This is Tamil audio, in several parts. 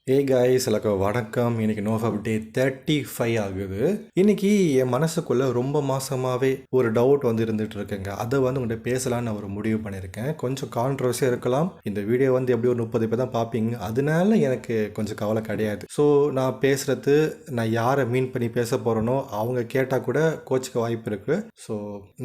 காய்ஸ் எல்லாருக்கும் வணக்கம். இன்னைக்கு நோஃபப் டே 35 ஆகுது. இன்னைக்கு என் மனசுக்குள்ள ரொம்ப மாசமாவே ஒரு டவுட் வந்து இருந்துட்டு இருக்குங்க. அதை வந்து உங்கள்கிட்ட பேசலான்னு நான் ஒரு முடிவு பண்ணியிருக்கேன். கொஞ்சம் கான்ட்ரவர்சியாக இருக்கலாம். இந்த வீடியோ வந்து எப்படி ஒரு 30 பேர் தான் பார்ப்பீங்க, அதனால எனக்கு கொஞ்சம் கவலை கிடையாது. ஸோ நான் பேசுறது, நான் யாரை மீன் பண்ணி பேச போறேனோ அவங்க கேட்டால் கூட கோச்சிக்க வாய்ப்பு இருக்கு. ஸோ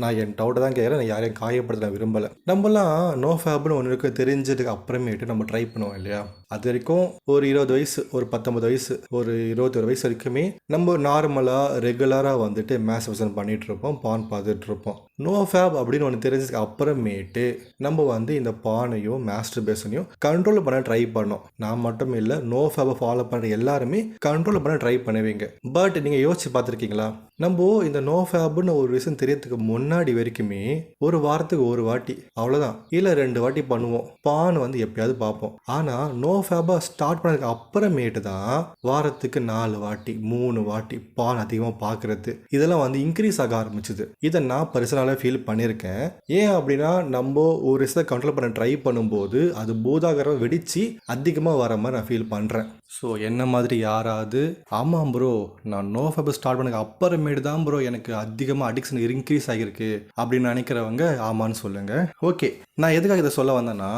நான் என் டவுட்டை தான் கேட்குறேன். நான் யாரையும் காயப்படுத்த நான் விரும்பலை. நம்மலாம் நோஃபேப்னு ஒன்று இருக்கு தெரிஞ்சதுக்கு அப்புறமேட்டு நம்ம ட்ரை பண்ணுவோம் இல்லையா? அது வரைக்கும் ஒரு 20 வயசு, ஒரு 19 வயசு, ஒரு 21 வயசு வரைக்குமே நம்ம நார்மலாக ரெகுலராக வந்துட்டு மேஸ்டர்பேஷன் பண்ணிட்டு இருப்போம், பான் பார்த்துட்டு இருப்போம். நோஃபேப் அப்படின்னு ஒன்று தெரிஞ்சதுக்கு அப்புறமேட்டு நம்ம வந்து இந்த பானையும் மாஸ்டர்பேஷனையும் கண்ட்ரோல் பண்ண ட்ரை பண்ணோம். நான் மட்டும் இல்லை, நோஃபேப்பை ஃபாலோ பண்ணுற எல்லாருமே கண்ட்ரோல் பண்ண ட்ரை பண்ணுவீங்க. பட் நீங்கள் யோசிச்சு பார்த்துருக்கீங்களா? நம்ம இந்த நோஃபேப்னு ஒரு விஷயம் தெரியறதுக்கு முன்னாடி வரைக்குமே ஒரு வாரத்துக்கு ஒரு வாட்டி அவ்வளோதான், இல்லை 2 வாட்டி பண்ணுவோம். பான் வந்து எப்பயாவது பார்ப்போம். ஆனால் நோஃபேப்பை ஸ்டார்ட் பண்ணதுக்கு அப்புறமேட்டு தான் வாரத்துக்கு 4 வாட்டி 3 வாட்டி பான் அதிகமாக பார்க்கறது, இதெல்லாம் வந்து இன்க்ரீஸ் ஆக ஆரம்பிச்சுது. இதை நான் பர்சனலாக ஃபீல் பண்ணியிருக்கேன். ஏன் அப்படின்னா, நம்ம ஒரு விஷயத்தை கண்ட்ரோல் பண்ண ட்ரை பண்ணும்போது அது பூதாகரம் வெடித்து அதிகமாக வர மாதிரி நான் ஃபீல் பண்ணுறேன். ஸோ என்ன மாதிரி யாராவது ஆமாம் ப்ரோ, நான் நோஃபேப்பை ஸ்டார்ட் பண்ணதுக்கு அப்புறமேட்டு தான் ப்ரோ எனக்கு அதிகமாக அடிக்ஷன் இன்க்ரீஸ் ஆகிருக்கு அப்படின்னு நினைக்கிறவங்க ஆமான்னு சொல்லுங்கள். ஓகே, நான் எதுக்காக இதை சொல்ல வந்தேன்னா,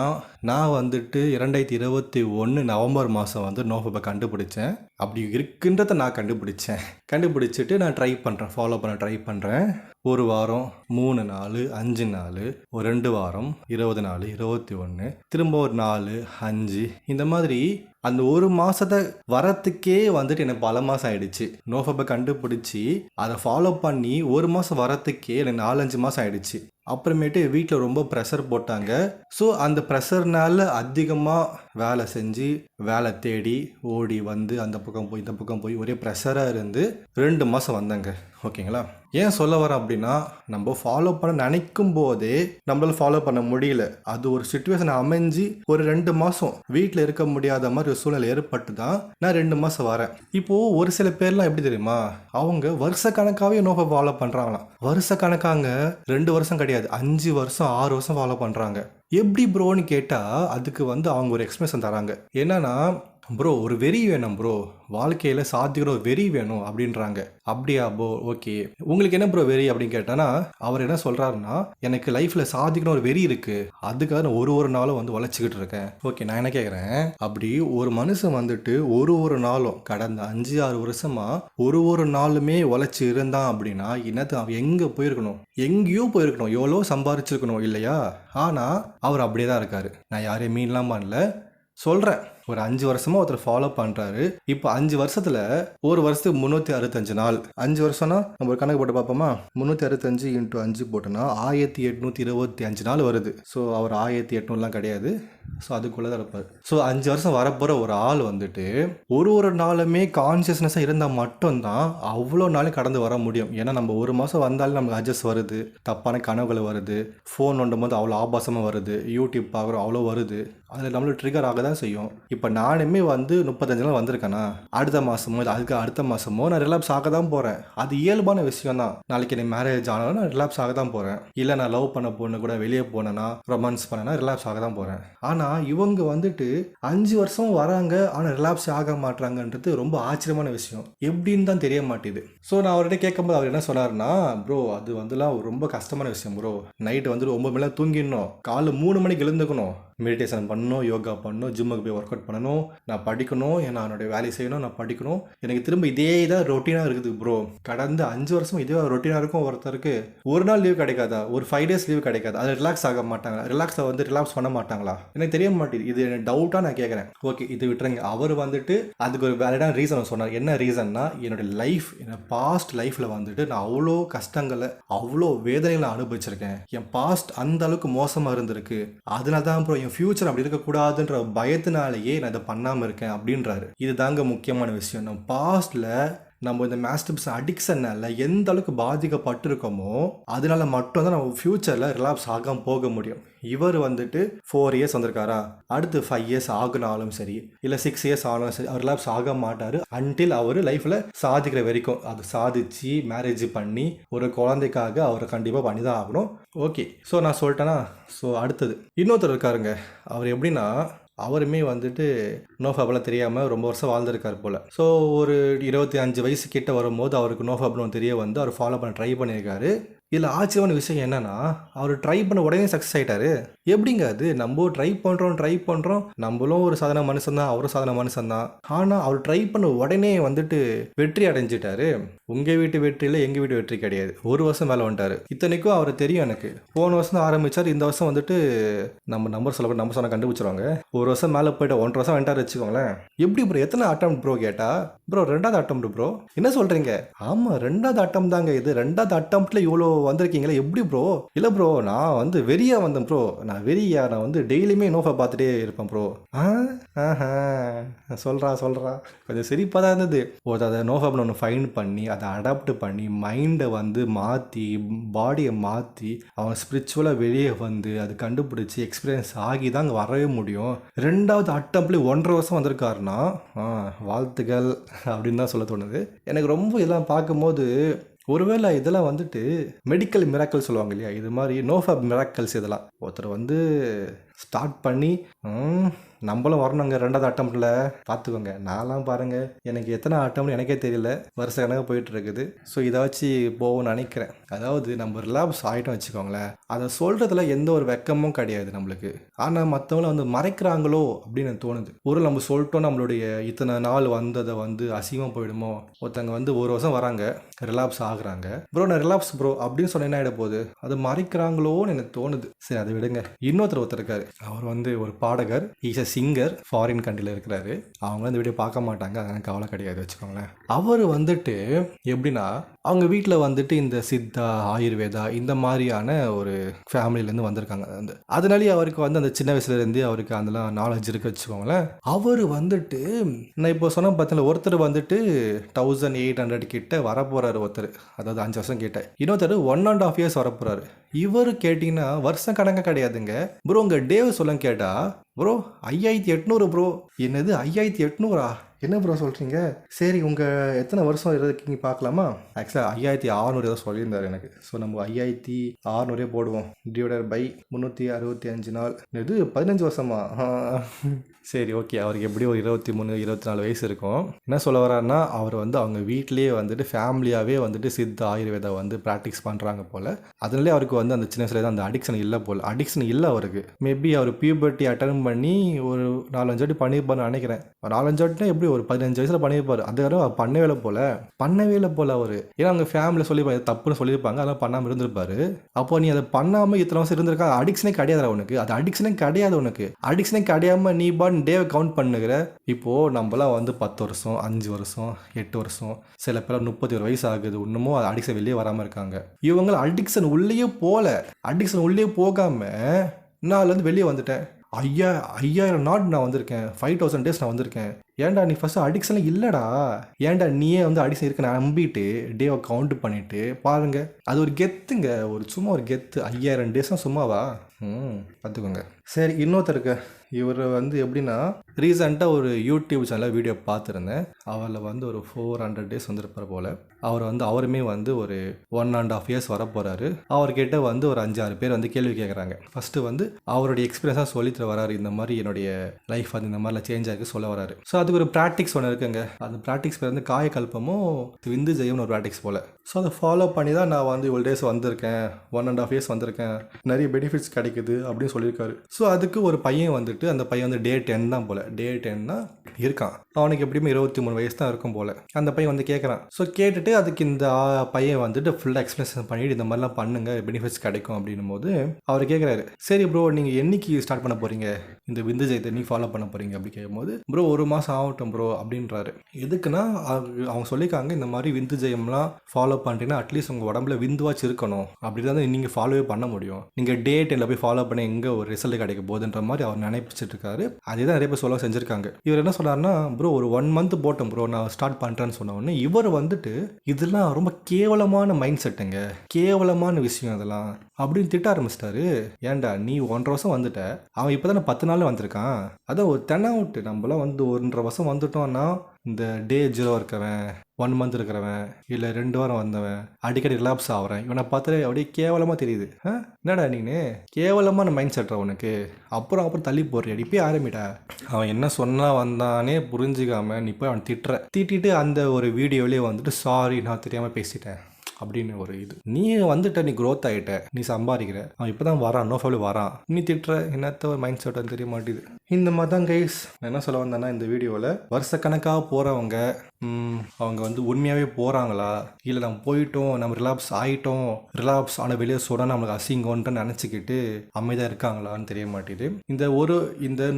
நான் வந்துட்டு 2021 நவம்பர் மாதம் வந்து நோஃபேப்பை கண்டுபிடிச்சேன். அப்படி இருக்குன்றதை நான் கண்டுபிடிச்சிட்டு நான் ட்ரை பண்ணுறேன், ஃபாலோ பண்ண ட்ரை பண்ணுறேன். ஒரு வாரம் 3 நாள் 5 நாள், ஒரு 2 வாரம் 20 நாள் 21, திரும்ப ஒரு 4 5, இந்த மாதிரி அந்த ஒரு மாதத்தை வரத்துக்கே வந்துட்டு எனக்கு பல மாதம் ஆயிடுச்சு. நோஃபேப்பை கண்டுபிடிச்சி அதை ஃபாலோ பண்ணி ஒரு மாதம் வரத்துக்கே எனக்கு 4-5 மாதம் ஆயிடுச்சு. அப்புறமேட்டு வீட்டில் ரொம்ப ப்ரெஷர் போட்டாங்க. ஸோ அந்த ப்ரெஷர்னால அதிகமாக வேலை செஞ்சு வேலை தேடி ஓடி வந்து அந்த பக்கம் போய் இந்த பக்கம் போய் ஒரே ப்ரெஷராக இருந்து 2 மாதம் வந்தேங்க. ஓகேங்களா? ஏன் சொல்ல வரேன் அப்படின்னா, நம்ம ஃபாலோ பண்ண நினைக்கும் போதே நம்மளால ஃபாலோ பண்ண முடியல. அது ஒரு சுச்சுவேஷன் அமைஞ்சு ஒரு 2 மாதம் வீட்டில் இருக்க முடியாத மாதிரி ஒரு சூழ்நிலை ஏற்பட்டு தான் நான் 2 மாதம் வரேன். இப்போது ஒரு சில பேர்லாம் எப்படி தெரியுமா, அவங்க வருஷ கணக்காகவே நோஃபை ஃபாலோ பண்ணுறாங்களாம். வருஷ கணக்காங்க, 2 வருஷம் கிடையாது, 5 வருஷம் 6 வருஷம் ஃபாலோ பண்ணுறாங்க. எப்படி ப்ரோன்னு கேட்டால் அதுக்கு வந்து அவங்க ஒரு எக்ஸ்பிளேஷன் தராங்க. என்னன்னா, ப்ரோ ஒரு வெறி வேணும் ப்ரோ, வாழ்க்கையில் சாதிக்கிற ஒரு வெறி வேணும் அப்படின்றாங்க. அப்படியா ப்ரோ, ஓகே, உங்களுக்கு என்ன ப்ரோ வெறி அப்படின்னு கேட்டானா, அவர் என்ன சொல்கிறாருன்னா, எனக்கு லைஃப்பில் சாதிக்கணும் ஒரு வெறி இருக்குது, அதுக்காக நான் ஒரு நாளும் வந்து உழைச்சிக்கிட்டு இருக்கேன். ஓகே, நான் என்ன கேட்குறேன், அப்படி ஒரு மனுஷன் வந்துட்டு ஒரு நாளும் கடந்த 5-6 வருஷமாக ஒரு நாளுமே உழைச்சி இருந்தான் அப்படின்னா என்னது, அவன் எங்கே போயிருக்கணும்? எங்கேயோ போயிருக்கணும், எவ்வளோ சம்பாரிச்சிருக்கணும் இல்லையா? ஆனால் அவர் அப்படியே தான் இருக்காரு. நான் யாரையும் மீன்லாம் பண்ணல, சொல்கிறேன். ஒரு 5 வருஷமாக ஒருத்தர் ஃபாலோ பண்ணுறாரு. இப்போ 5 வருஷத்தில் ஒரு வருஷத்துக்கு 365 நாள். 5 வருஷம்னா நம்ம ஒரு கணக்கு போட்டு பார்ப்போமா? 365 × 5 போட்டோன்னா 1825 நாள் வருது. ஸோ அவர் 1800லாம் கிடையாது, ஸோ அதுக்குள்ளே தான் இருப்பார். ஸோ 5 வருஷம் வரப்போகிற ஒரு ஆள் வந்துட்டு ஒரு நாளுமே கான்சியஸ்னஸாக இருந்தால் மட்டும்தான் அவ்வளோ நாளும் கடந்து வர முடியும். ஏன்னா நம்ம ஒரு மாதம் வந்தாலும் நமக்கு அட்ஜஸ்ட் வருது, தப்பான கனவுகள் வருது, ஃபோன் நோண்டும் போது அவ்வளோ ஆபாசமாக வருது, யூடியூப் பார்க்குறோம் அவ்வளோ வருது, அதில் நம்மளுக்கு ட்ரிகர் ஆக தான் செய்யும். இப்போ நானுமே வந்து 35 நாள் வந்திருக்கேனா, அடுத்த மாதமோ இல்லை அதுக்கு அடுத்த மாதமோ நான் ரிலாப்ஸ் ஆக தான் போகிறேன். அது இயல்பான விஷயம் தான். நாளைக்கு எனக்கு மேரேஜ் ஆனாலும் நான் ரிலாப்ஸ் ஆக தான் போகிறேன். இல்லை நான் லவ் பண்ண பொண்ணு கூட வெளியே போனேன்னா, ரொமான்ஸ் பண்ணேன்னா ரிலாப்ஸ் ஆக தான் போகிறேன். ஆனால் இவங்க வந்துட்டு 5 வருஷம் வராங்க, ஆனால் ரிலாப்ஸ் ஆக மாட்டாங்கன்றது ரொம்ப ஆச்சரியமான விஷயம். எப்படின்னு தான் தெரிய மாட்டேது. ஸோ நான் அவர்கிட்ட கேட்கும்போது அவர் என்ன சொன்னார்னா, ப்ரோ அது வந்துலாம் ரொம்ப கஷ்டமான விஷயம் ப்ரோ. நைட்டு வந்துட்டு 9 மணிலாம் தூங்கிடணும், காலைல 3 மணிக்கு எழுந்துக்கணும், மெடிடேஷன் பண்ணணும், யோகா பண்ணணும், ஜிம்முக்கு போய் ஒர்க் அவுட் பண்ணணும், நான் படிக்கணும், நான் என்னுடைய வேலையை செய்யணும், நான் படிக்கணும். எனக்கு திரும்ப இதே தான் ரொட்டீனாக இருக்குது ப்ரோ. கடந்த 5 வருஷம் இதே ரொட்டீனாக இருக்கும். ஒருத்தருக்கு ஒரு நாள் லீவ் கிடைக்காதா, ஒரு 5 days லீவ் கிடைக்காது, அது ரிலாக்ஸ் ஆக மாட்டாங்களா, ரிலாக்ஸ் பண்ண மாட்டாங்களா? எனக்கு தெரிய மாட்டேது. இது எனக்கு டவுட்டாக நான் கேட்குறேன். ஓகே, இது விட்டுருங்க. அவர் வந்துட்டு அதுக்கு ஒரு வேலிடான ரீசன் சொன்னார். என்ன ரீசன்னா, என்னோட லைஃப், என்னோட பாஸ்ட் லைஃப்பில் வந்துட்டு நான் அவ்வளோ கஷ்டங்களை அவ்வளோ வேதனைகளை அனுபவிச்சிருக்கேன். என் பாஸ்ட் அந்த அளவுக்கு மோசமாக இருந்திருக்கு. அதனால தான் ப்ரோ என் ஃபியூச்சர் அப்படி இருக்கக்கூடாதுன்ற பயத்தினாலேயே நான் இதை பண்ணாமல் இருக்கேன் அப்படின்றாரு. இது தாங்க முக்கியமான விஷயம். நம்ம பாஸ்டில் நம்ம இந்த மாஸ்டர்பேஷன் அடிக்ஷனால எந்த அளவுக்கு பாதிக்கப்பட்டிருக்கோமோ அதனால மட்டும்தான் நம்ம ஃபியூச்சரில் ரிலாப்ஸ் ஆகாமல் போக முடியும். இவர் வந்துட்டு 4 இயர்ஸ் வந்திருக்காரா, அடுத்து 5 இயர்ஸ் ஆகுனாலும் சரி, இல்லை 6 இயர்ஸ் ஆனாலும் சரி, அவர் ரிலாப்ஸ் ஆக மாட்டார் அன்டில் அவர் லைஃப்பில் சாதிக்கிற வரைக்கும். அது சாதிச்சு மேரேஜ் பண்ணி ஒரு குழந்தைக்காக அவரை கண்டிப்பாக பண்ணி தான் ஆகணும். ஓகே, ஸோ நான் சொல்லிட்டேன்னா, ஸோ அடுத்தது இன்னொருத்தர் இருக்காருங்க. அவர் எப்படின்னா, அவருமே வந்துட்டு நோஃபாப்லாம் தெரியாமல் ரொம்ப வருஷம் வாழ்ந்திருக்கார் போல். ஸோ ஒரு 25 வயசு கிட்ட வரும்போது அவருக்கு நோஃபாப்னு தெரிய வந்து அவர் ஃபாலோ பண்ண ட்ரை பண்ணியிருக்காரு. இதில் ஆச்சரியமான விஷயம் என்னன்னா, அவர் ட்ரை பண்ண உடனே சக்ஸஸ் ஆகிட்டாரு. எப்படிங்க அது? நம்ம ட்ரை பண்ணுறோம், நம்மளும் ஒரு சாதாரண மனுஷன் தான், அவரும் சாதாரண மனுஷன் தான். ஆனால் அவர் ட்ரை பண்ண உடனே வந்துட்டு வெற்றி அடைஞ்சிட்டாரு. உங்கள் வீட்டு வெற்றியில் எங்கள் வீட்டு வெற்றி கிடையாது. ஒரு வருஷம் மேலே வந்துட்டார். இத்தனைக்கும் அவர் தெரியும் எனக்கு. போன வருஷம் தான் ஆரம்பித்தார், இந்த வருஷம் வந்துட்டு நம்ம நம்பர் நம்ம சொன்ன கண்டுபிடிச்சிருவாங்க. ஒரு வருஷம் மேலே போய்ட்டு 1.5 வருஷம் வந்துட்டார் வச்சுக்கோங்களேன். எப்படி ப்ரோ எத்தனை அட்டம் ப்ரோ கேட்டால், ப்ரோ 2வது அட்டம் ப்ரோ. என்ன சொல்கிறீங்க? ஆமாம் 2வது அட்டம் தாங்க இது. 2வது அட்டம்ப்டில் இவ்வளோ வந்திருக்கீங்களா எப்படி ப்ரோ? இல்லை ப்ரோ நான் வந்து வெறியா வந்தேன் ப்ரோ. நான் வந்து டெய்லியுமே நோஃபா பார்த்துட்டே இருப்பேன் ப்ரோ. சொல்கிறா கொஞ்சம் சிரிப்பாக தான் இருந்தது. அதை நோஃபாப்னு ஒன்று ஃபைன் பண்ணி அதை அடாப்ட் பண்ணி மைண்டை வந்து மாற்றி பாடியை மாற்றி அவன் ஸ்பிரிச்சுவலாக வெளியே வந்து அது கண்டுபிடிச்சி எக்ஸ்பீரியன்ஸ் ஆகி தான் அங்கே வரவே முடியும். 2வது அட்டம்ப்ட்லேயே 1.5 வருஷம் வந்திருக்காருன்னா வாழ்த்துக்கள் அப்படின்னு தான் சொல்ல தோணுது. எனக்கு ரொம்ப இதெல்லாம் பார்க்கும்போது ஒருவேளை இதெல்லாம் வந்துட்டு மெடிக்கல் மிராக்கல் சொல்லுவாங்க இல்லையா, இது மாதிரி நோஃபாப் மிராக்கல்ஸ் இதெல்லாம் ஒருத்தர் வந்து ஸ்டார்ட் பண்ணி நம்மளும் வரணுங்க 2வது அட்டம்ப்டில். பார்த்துக்கோங்க. நான்லாம் பாருங்கள் எனக்கு எத்தனை அட்டம்னு எனக்கே தெரியல, வருஷ கணக்காக போயிட்டு இருக்குது. ஸோ இதை வச்சு போகும்னு நினைக்கிறேன். அதாவது நம்ம ரிலாப்ஸ் ஆகிட்டோம் வச்சுக்கோங்களேன், அதை சொல்கிறதுல எந்த ஒரு வெக்கமும் கிடையாது நம்மளுக்கு. ஆனால் மற்றவங்கள வந்து மறைக்கிறாங்களோ அப்படின்னு எனக்கு தோணுது. ஒரு நம்ம சொல்லிட்டோம் நம்மளுடைய இத்தனை நாள் வந்ததை வந்து அசிங்கமாக போயிடுமோ. ஒருத்தங்க வந்து ஒரு வருஷம் வராங்க, ரிலாப்ஸ் ஆகுறாங்க, ப்ரோ நான் ரிலாப்ஸ் ப்ரோ அப்படின்னு சொன்ன என்ன ஆகிட போகுது, அது மறைக்கிறாங்களோன்னு எனக்கு தோணுது. சரி அதை விடுங்க. ஒருத்தர் இருக்காரு, அவர் வந்து ஒரு பாடகர், ஈஸ் சிங்கர், ஃபாரின் கண்ட்ரியில் இருக்கிறாரு. அவங்க இந்த வீடியோ பார்க்க மாட்டாங்க, அதனால் கவலை கிடையாது வச்சுக்கோங்களேன். அவர் வந்துட்டு எப்படின்னா அவங்க வீட்டில் வந்துட்டு இந்த சித்தா ஆயுர்வேதா இந்த மாதிரியான ஒரு ஃபேமிலியிலேருந்து வந்திருக்காங்க. அதனாலேயே அவருக்கு வந்து அந்த சின்ன வயசுலேருந்தே அவருக்கு அதெல்லாம் நாலேஜ் இருக்கு வச்சுக்கோங்களேன். அவர் வந்துட்டு நான் இப்போ சொன்ன பார்த்தீங்கன்னா ஒருத்தர் வந்துட்டு 1800 கிட்ட வரப்போகிறாரு ஒருத்தர், அதாவது 5 வருஷம் கிட்ட. இன்னொருத்தர் 1.5 years வரப்போகிறாரு. இவர் கேட்டிங்கன்னா வருஷம் கணக்காக கிடையாதுங்க ப்ரோ. உங்கள் டேவ் சொல்ல கேட்டா ப்ரோ 5800 ப்ரோ. என்னது 5800? என்ன ப்ரோ சொல்கிறீங்க? சரி உங்கள் எத்தனை வருஷம் இருக்கீங்க பார்க்கலாமா? ஆக்சுவலாக 5600 ஏதோ சொல்லியிருந்தார் எனக்கு. ஸோ நம்ம 5600 போடுவோம், டிவைடட் பை 365 நாள். இது 15 வருஷமா? சரி ஓகே. அவருக்கு எப்படியும் ஒரு 23-24 வயசு இருக்கும். என்ன சொல்ல வர்றாருன்னா, அவர் வந்து அவங்க வீட்டிலேயே வந்துட்டு ஃபேமிலியாகவே வந்துட்டு சித்த ஆயுர்வேதா வந்து ப்ராக்டிஸ் பண்ணுறாங்க போல். அதனாலே அவருக்கு வந்து அந்த சின்ன வயசுல அந்த அடிக்ஷன் இல்லை போல். அடிக்ஷன் இல்லை அவருக்கு. மேபி அவர் பியூபர்ட்டி அட்டன் பண்ணி ஒரு 4-5 வாட்டி பண்ணியிருப்பார்னு நினைக்கிறேன். 4-5 வாட்டினா எப்படி ஒரு 15 வயசில் பண்ணியிருப்பார். அது வரை பண்ணவே இல்லை போல் அவர். ஏன்னா அவங்க ஃபேமிலியில் சொல்லி தப்புன்னு சொல்லியிருப்பாங்க, அதெல்லாம் பண்ணாமல் இருந்திருப்பாரு. அப்போ நீ அதை பண்ணாமல் இத்தனை வருஷம் இருந்திருக்கா, அடிக்ஷனே கிடையாது அவனுக்கு. அது அடிக்ஷனே கிடையாது உனக்கு. அடிக்ஷனே கிடையாமல் நீ டேவை கவுண்ட் பண்ணுகிற. இப்போது நம்மளாம் வந்து 10 வருஷம் 5 வருஷம் 8 வருஷம், சில பேர் 31 வயசு ஆகுது, இன்னமும் அடிக்ஷன் வெளியே வராமல் இருக்காங்க. இவங்க அடிக்ஷன் உள்ளே போகாமல் நான்லேருந்து வெளியே வந்துட்டேன். 5000 நாட் நான் வந்திருக்கேன், 5000 days நான் வந்திருக்கேன். ஏன்டா நீ ஃபஸ்ட்டு அடிக்ஷன் இல்லைடா, ஏன்டா நீயே வந்து அடிக்ஷன் இருக்கு நான் நம்பிட்டு டேவை கவுண்ட் பண்ணிவிட்டு பாருங்க. அது ஒரு கெத்துங்க, சும்மா ஒரு கெத்து. 5000 days சும்மாவா? பார்த்துக்கோங்க. சரி இன்னொருத்தருக்கு இவர் வந்து எப்படின்னா ரீசெண்டாக ஒரு யூடியூப் சேனலில் வீடியோ பார்த்துருந்தேன். அவரில் வந்து ஒரு 400 days வந்திருப்பார் போல். அவர் வந்து அவருமே வந்து ஒரு 1.5 years வரப்போகிறாரு. அவர்கிட்ட வந்து ஒரு 5-6 பேர் வந்து கேள்வி கேட்குறாங்க. ஃபஸ்ட்டு வந்து அவருடைய எக்ஸ்பீரியன்ஸாக சொல்லிட்டு வராரு, இந்த மாதிரி என்னுடைய லைஃப் வந்து இந்த மாதிரிலாம் சேஞ்ச் ஆகிருக்கு சொல்ல வராரு. ஸோ அதுக்கு ஒரு ப்ராக்டிக்ஸ் ஒன்று இருக்குங்க. அந்த ப்ராக்டிக்ஸ் பேர் வந்து காயக்கல்பமும் விந்து ஜெயம்னு ஒரு ப்ராக்டிக்ஸ் போல். ஸோ அதை ஃபாலோ பண்ணி தான் நான் வந்து இவ்வளோ டேஸ் வந்திருக்கேன், 1.5 years வந்திருக்கேன், நிறைய பெனிஃபிட்ஸ் கிடைக்குது அப்படின்னு சொல்லியிருக்காரு. ஸோ அதுக்கு ஒரு பையன் வந்துட்டு, அந்த பையன் வந்து Day 10 தான் போல். Day 10 தான் இருக்கான். அவனுக்கு எப்படியுமே 23 வயசு தான் இருக்கும் போல். அந்த பையன் வந்து கேட்குறான். ஸோ கேட்டுட்டு அதுக்கு இந்த பையன் வந்துட்டு ஃபுல்லாக எக்ஸ்பிளேஷன் பண்ணிவிட்டு இந்த மாதிரிலாம் பண்ணுங்கள் பெனிஃபிட்ஸ் கிடைக்கும் அப்படின்னும் போது அவர் கேட்குறாரு, சரி ப்ரோ நீங்கள் என்னைக்கு ஸ்டார்ட் பண்ண போகிறீங்க, இந்த விந்து ஜெயத்தை என்னைக்கு ஃபாலோ பண்ண போகிறீங்க அப்படி கேட்கும்போது, ப்ரோ 1 மாதம் ஆகட்டும் ப்ரோ அப்படின்றாரு. எதுக்குன்னா அவங்க சொல்லியிருக்காங்க இந்த மாதிரி விந்து ஜெயம்லாம் ஃபாலோ பண்ணிட்டீங்கன்னா அட்லீஸ்ட் உங்கள் உடம்புல விந்துவாச்சு இருக்கணும், அப்படி தான் நீங்கள் ஃபாலோவே பண்ண முடியும். நீங்கள் Day 10 போய் ஃபாலோ பண்ணி எங்கே ஒரு ரிசல்ட் கிடைக்க போகுதுன்ற மாதிரி அவர் நினைப்பிச்சிட்டு இருக்காரு. அதே தான் நிறைய பேர் சொல்ல செஞ்சுருக்காங்க. இவர் என்ன சொல்கிறாருன்னா, ப்ரோ ஒரு 1 month போட்டோம் ப்ரோ நான் ஸ்டார்ட் பண்ணுறேன்னு சொன்ன உடனே இவர் வந்துட்டு இதெல்லாம் ரொம்ப கேவலமான மைண்ட் செட்டுங்க, கேவலமான விஷயம் அதெல்லாம் அப்படின்னு திட்ட ஆரம்பிச்சிட்டாரு. ஏன்டா நீ 1.5 வருஷம் வந்துட்ட, அவன் இப்போ தானே 10 நாள் வந்திருக்கான், அதான் ஒரு தெனாவுட்டு. நம்மளாம் வந்து 1.5 வருஷம் வந்துட்டோம்னா இந்த டே 0 இருக்கிறவன், 1 மந்த் இருக்கிறவன், இல்லை 2 வாரம் வந்தவன், அடிக்கடி ரிலாப்ஸ் ஆகிறேன், இவனை பார்த்தாலே அப்படியே கேவலமாக தெரியுது. என்னடா நீனு கேவலமான மைண்ட் செட்ரா உனக்கு, அப்புறம் தள்ளி போடுறியா, நீ போய் ஆரம்பிடா. அவன் என்ன சொன்னா வந்தானே புரிஞ்சுக்காம நீ போய் அவன் திட்டிட்டு அந்த ஒரு வீடியோலேயே வந்துட்டு சாரி நான் தெரியாமல் பேசிட்டேன் அப்படின்னு ஒரு இது. நீ வந்துட்ட, நீ க்ரோத் ஆகிட்ட, நீ சம்பாதிக்கிற, அவன் இப்போ தான் வரான், நோஃபாவில் வரான், நீ திட்டுற, என்னத்த ஒரு மைண்ட் செட் தெரிய மாட்டேது. இந்த மாதிரி தான் கைஸ் நான் என்ன சொல்ல வந்தேன்னா, இந்த வீடியோவில் வருஷக்கணக்காக போகிறவங்க அவங்க வந்து உண்மையாகவே போகிறாங்களா, இல்லை நம்ம போயிட்டோம், நம்ம ரிலாப்ஸ் ஆகிட்டோம், ரிலாப்ஸ் ஆன வெளியே சொன்னால் நம்மளுக்கு அசிங்கம்ன்ட்டு நினச்சிக்கிட்டு அமைதியாக இருக்காங்களான்னு தெரிய மாட்டேது. இந்த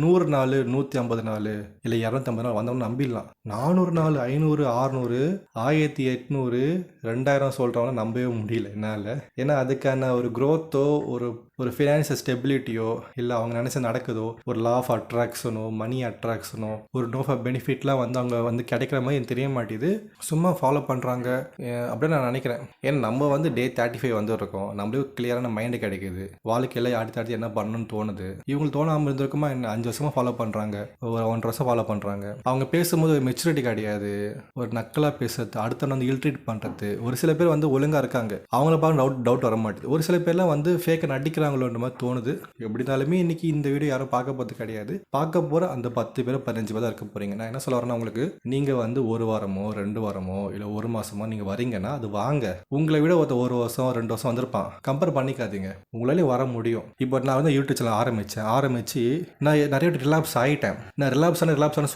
100 நாள், 150 நாள், இல்லை 250 நாள் வந்தவங்க நம்பிடலாம். 400 நாள், 500, 600, 1800, 2000 சொல்கிறவங்க நம்பவே முடியல என்னால். ஏன்னா அதுக்கான ஒரு க்ரோத்தோ, ஒரு ஃபினான்ஷியல் ஸ்டெபிலிட்டியோ, இல்லை அவங்க நினச்ச நடக்குதோ, ஒரு லா ஆஃப் அட்ராக்ஷனோ, மணி அட்ராக்ஷனோ, ஒரு நோ ஆஃப் பெனிஃபிட்லாம் வந்து அவங்க வந்து கிடைக்கிற மாதிரி எனக்கு தெரிய மாட்டேது. சும்மா ஃபாலோ பண்ணுறாங்க அப்படின்னு நான் நினைக்கிறேன். ஏன்னா நம்ம வந்து டே 35 வந்துருக்கோம், நம்மளே கிளியரான மைண்டு கிடைக்குது, வாழ்க்கையில் அடுத்து என்ன பண்ணணும்னு தோணுது. இவங்களுக்கு தோணாமல் இருந்திருக்குமா என்ன? 5 வருஷமாக ஃபாலோ பண்ணுறாங்க, ஒரு 1.5 வருஷம் ஃபாலோ பண்ணுறாங்க. அவங்க பேசும்போது ஒரு மெச்சூரிட்டி கிடையாது, ஒரு நக்கலாக பேசுறது, அடுத்த வந்து இல்ட்ரீட் பண்ணுறது. ஒரு சில பேர் வந்து ஒழுங்காக இருக்காங்க, அவங்கள பார்க்க டவுட் வர மாட்டேது. ஒரு சில பேர்லாம் வந்து ஃபேக்கை நடிக்கிறாங்களோன்ற மாதிரி தோணுது. எப்படி இருந்தாலுமே இன்னைக்கு இந்த வீடியோ யாரும் பார்க்க போகிறது கிடையாது. பார்க்க போகிற அந்த 10 பேர் 15 பேர் தான் இருக்க போகிறீங்க. நான் என்ன சொல்ல வரேன்னா, உங்களுக்கு நீங்கள் வந்து 1 வாரமோ 2 வாரமோ இல்லை 1 மாதமோ நீங்கள் வரீங்கன்னா அது வாங்க. உங்களை விட 1 வருஷம் 2 வருஷம் வந்திருப்பான், கம்பேர் பண்ணிக்காதீங்க. உங்களாலே வர முடியும். இப்போ நான் வந்து யூடியூப் சேனல் ஆரம்பிச்சு நான் நிறைய ரிலாப்ஸ் ஆகிட்டேன். நான் ரிலாப்ஸ்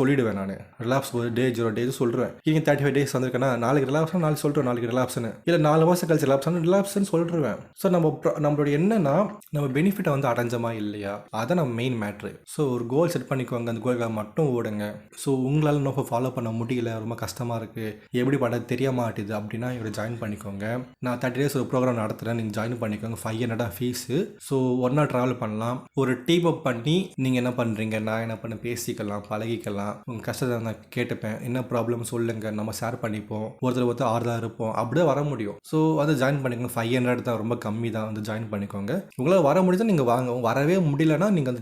சொல்லிடுவேன். நான் ரிலாப்ஸ் டே 0 சொல்கிறேன். நீங்கள் 35 டேஸ் வந்திருக்கேன்னா நாளைக்கு ரிலாப்ஸ் நாளைக்கு சொல்கிறேன், நாளைக்கு ரிலாப்ஸ்னு, இல்லை 4 மாதம் கழிச்சு ரிலாப்ஸ்னு சொல்லிடுவேன். ஸோ நம்மளோட என்னன்னா, நம்ம பெனிஃபிட்டை வந்து அடைஞ்சமா இல்லையா, அதான் நம்ம மெயின் மேட்ரு. ஸோ ஒரு கோல் செட் பண்ணிக்கோங்க, அந்த கோலுக்காக மட்டும் ஓடுங்க. ஸோ உங்களால் நோஃபை ஃபாலோ பண்ண முடியல, ரொம்ப கஷ்டமாக இருக்குது, எப்படி பண்ண தெரிய மாட்டேது அப்படின்னா இவரை ஜாயின் பண்ணிக்கோங்க. நான் 30 டேஸ் ஒரு ப்ரோக்ராம் நடத்துகிறேன், நீங்கள் ஜாயின் பண்ணிக்கோங்க. 500 ஃபீஸு. ஸோ ஒன்றா ட்ராவல் பண்ணலாம். ஒரு டீம் அப் பண்ணி நீங்கள் என்ன பண்ணுறீங்க, நான் என்ன பண்ண, பேசிக்கலாம், பழகிக்கலாம். உங்கள் கஷ்டத்தை நான் கேட்டுப்பேன், என்ன ப்ராப்ளம் சொல்லுங்கள், நம்ம ஷேர் பண்ணிப்போம், ஒருத்தர் ஆறுதலாக இருப்போம், அப்படியே வர முடியும். ஸோ அதை ஜாயின் பண்ணிக்கோங்க. 500 தான், ரொம்ப கம்மி தான், வந்து ஜாயின் பண்ணிக்கோங்க. உங்களால் வர முடியுதா நீங்கள் வாங்க, வரவே முடியலன்னா நீங்கள்